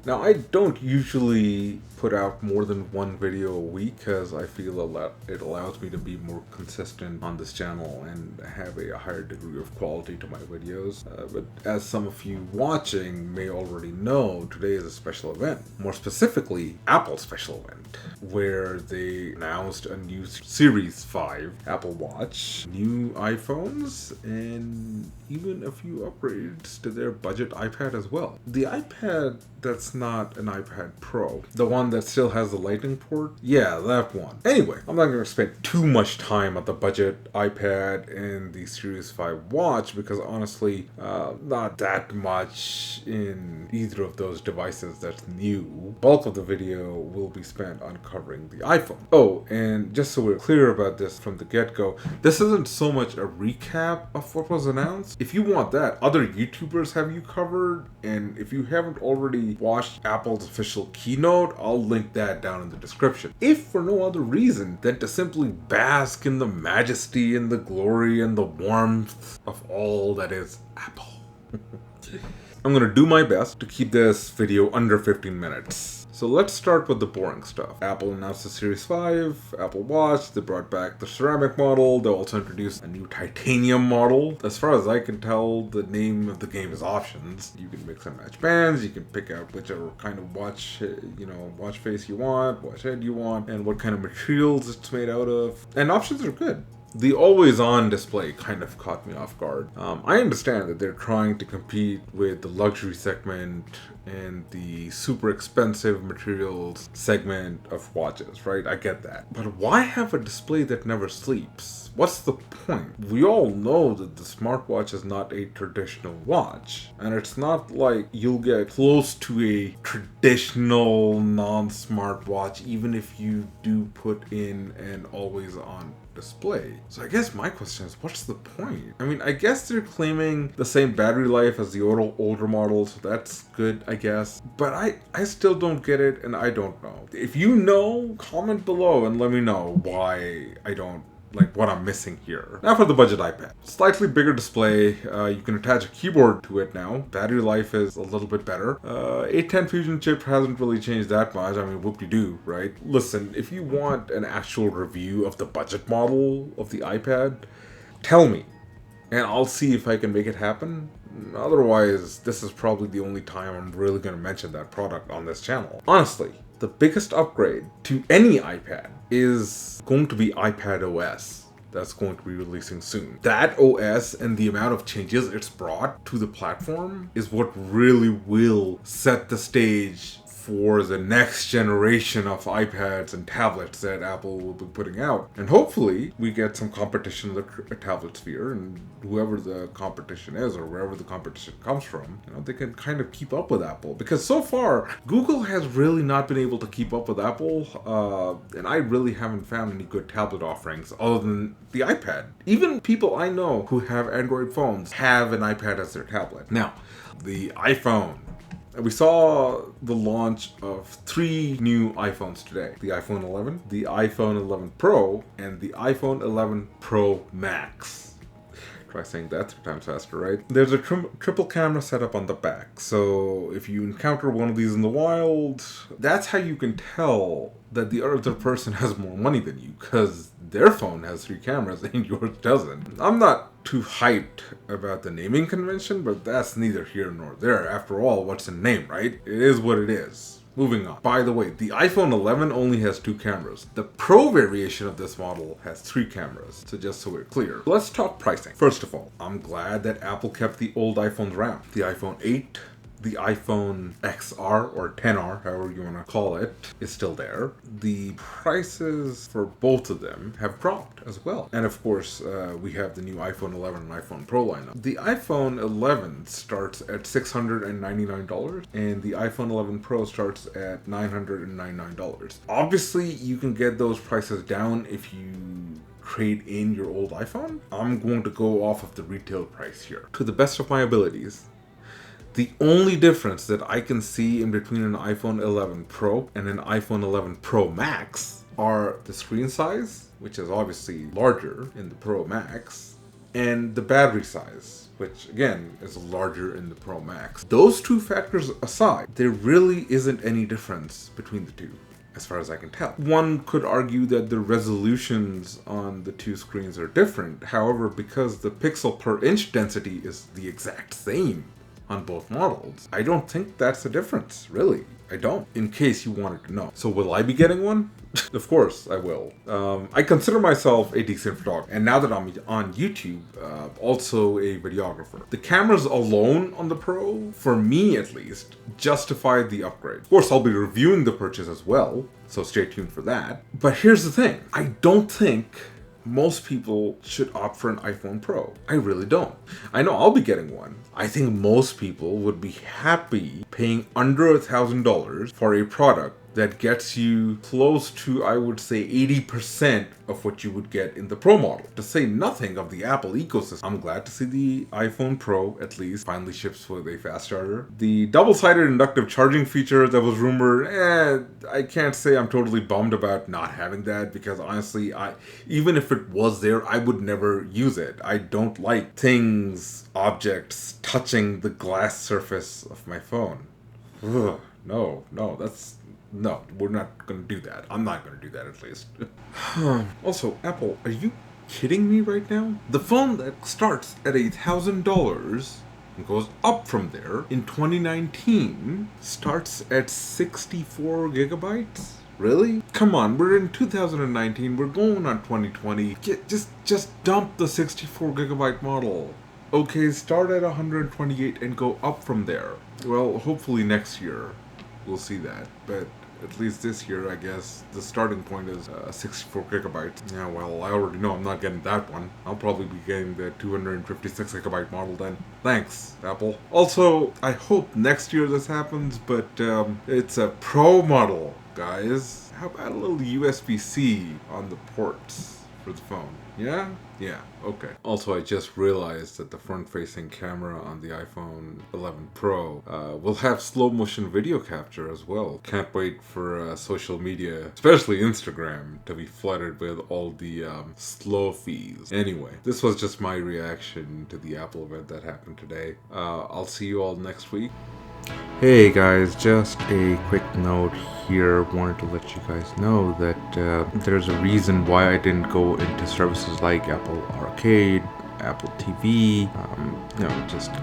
Now, I don't usually put out more than one video a week because I feel it allows me to be more consistent on this channel and have a higher degree of quality to my videos. But as some of you watching may already know, today is a special event. More specifically, Apple's special event, where they announced a new Series 5 Apple Watch, new iPhones, and even a few upgrades to their budget iPad as well. The iPad that's not an iPad Pro, the one that still has the lightning port, yeah, that one. Anyway, I'm not going to spend too much time on the budget iPad and the Series 5 watch because honestly, not that much in either of those devices that's new. Bulk of the video will be spent on covering the iPhone. Oh, and just so we're clear about this from the get-go, this isn't so much a recap of what was announced. If you want that, other YouTubers have you covered, and if you haven't already watched Apple's official keynote, I'll link that down in the description. If for no other reason than to simply bask in the majesty and the glory and the warmth of all that is Apple. I'm gonna do my best to keep this video under 15 minutes. So let's start with the boring stuff. Apple announced the Series 5, Apple Watch, they brought back the ceramic model, they also introduced a new titanium model. As far as I can tell, the name of the game is options. You can mix and match bands, you can pick out whichever kind of watch, watch face you want, watch head you want, and what kind of materials it's made out of. And options are good. The always-on display kind of caught me off guard. I understand that they're trying to compete with the luxury segment and the super expensive materials segment of watches, right? I get that. But why have a display that never sleeps? What's the point? We all know that the smartwatch is not a traditional watch, and it's not like you'll get close to a traditional non-smartwatch even if you do put in an always-on display. So I guess my question is, what's the point? I mean, I guess they're claiming the same battery life as the older models, so that's good, I guess. But I still don't get it, and I don't know. If you know, comment below and let me know why I don't, like, what I'm missing here. Now for the budget iPad. Slightly bigger display, you can attach a keyboard to it now. Battery life is a little bit better. A10 Fusion chip hasn't really changed that much. I mean, whoop-de-doo, right? Listen, if you want an actual review of the budget model of the iPad, tell me, and I'll see if I can make it happen. Otherwise, this is probably the only time I'm really going to mention that product on this channel. Honestly, the biggest upgrade to any iPad is going to be iPad OS. That's going to be releasing soon. That OS and the amount of changes it's brought to the platform is what really will set the stage for the next generation of iPads and tablets that Apple will be putting out. And hopefully we get some competition in the tablet sphere, and whoever the competition is or wherever the competition comes from, they can kind of keep up with Apple. Because so far, Google has really not been able to keep up with Apple, and I really haven't found any good tablet offerings other than the iPad. Even people I know who have Android phones have an iPad as their tablet. Now, the iPhone. We saw the launch of 3 new iPhones today. The iPhone 11, the iPhone 11 Pro, and the iPhone 11 Pro Max. Try saying that 3 times faster, right? There's a triple camera setup on the back. So if you encounter one of these in the wild, that's how you can tell that the other person has more money than you, because their phone has 3 cameras and yours doesn't. I'm not too hyped about the naming convention, but that's neither here nor there. After all, what's in name, right? It is what it is. Moving on. By the way, the iPhone 11 only has 2 cameras. The Pro variation of this model has 3 cameras, so just so we're clear. Let's talk pricing. First of all, I'm glad that Apple kept the old iPhones around. The iPhone 8, the iPhone XR or 10R, however you want to call it, is still there. The prices for both of them have dropped as well. And of course, we have the new iPhone 11 and iPhone Pro lineup. The iPhone 11 starts at $699 and the iPhone 11 Pro starts at $999. Obviously, you can get those prices down if you trade in your old iPhone? I'm going to go off of the retail price here. To the best of my abilities, the only difference that I can see in between an iPhone 11 Pro and an iPhone 11 Pro Max are the screen size, which is obviously larger in the Pro Max, and the battery size, which again is larger in the Pro Max. Those two factors aside, there really isn't any difference between the two, as far as I can tell. One could argue that the resolutions on the two screens are different. However, because the pixel per inch density is the exact same on both models, I don't think that's the difference, really. I don't, in case you wanted to know. So will I be getting one? Of course I will. I consider myself a decent photographer, and now that I'm on YouTube, also a videographer. The cameras alone on the Pro, for me at least, justify the upgrade. Of course, I'll be reviewing the purchase as well, so stay tuned for that. But here's the thing, I don't think most people should opt for an iPhone Pro. I really don't. I know I'll be getting one. I think most people would be happy paying under $1,000 for a product that gets you close to, I would say, 80% of what you would get in the Pro model. To say nothing of the Apple ecosystem. I'm glad to see the iPhone Pro, at least, finally ships with a fast charger. The double-sided inductive charging feature that was rumored, I can't say I'm totally bummed about not having that, because honestly, even if it was there, I would never use it. I don't like things, objects, touching the glass surface of my phone. Ugh, no, we're not gonna do that. I'm not gonna do that, at least. Also, Apple, are you kidding me right now? The phone that starts at $1,000 and goes up from there in 2019 starts at 64 gigabytes? Really? Come on, we're in 2019, we're going on 2020. Just dump the 64 gigabyte model. Okay, start at 128 and go up from there. Well, hopefully next year we'll see that, but at least this year, I guess, the starting point is 64 gigabytes. Yeah, well, I already know I'm not getting that one. I'll probably be getting the 256 gigabyte model then. Thanks, Apple. Also, I hope next year this happens, but it's a Pro model, guys. How about a little USB-C on the ports for the phone? Yeah? Yeah, okay. Also, I just realized that the front-facing camera on the iPhone 11 Pro will have slow-motion video capture as well. Can't wait for social media, especially Instagram, to be flooded with all the slow feeds. Anyway, this was just my reaction to the Apple event that happened today. I'll see you all next week. Hey guys, just a quick note here. Wanted to let you guys know that there's a reason why I didn't go into services like Apple Arcade, Apple TV.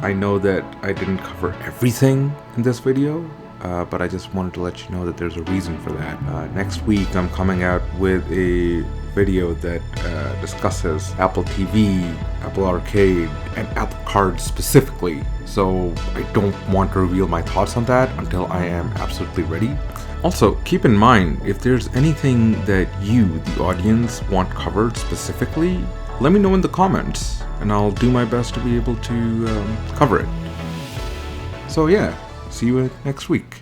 I know that I didn't cover everything in this video, but I just wanted to let you know that there's a reason for that. Next week I'm coming out with a video that discusses Apple TV, Apple Arcade, and Apple Card specifically. So I don't want to reveal my thoughts on that until I am absolutely ready. Also, keep in mind, if there's anything that you, the audience, want covered specifically, let me know in the comments, and I'll do my best to be able to cover it. So yeah, see you next week.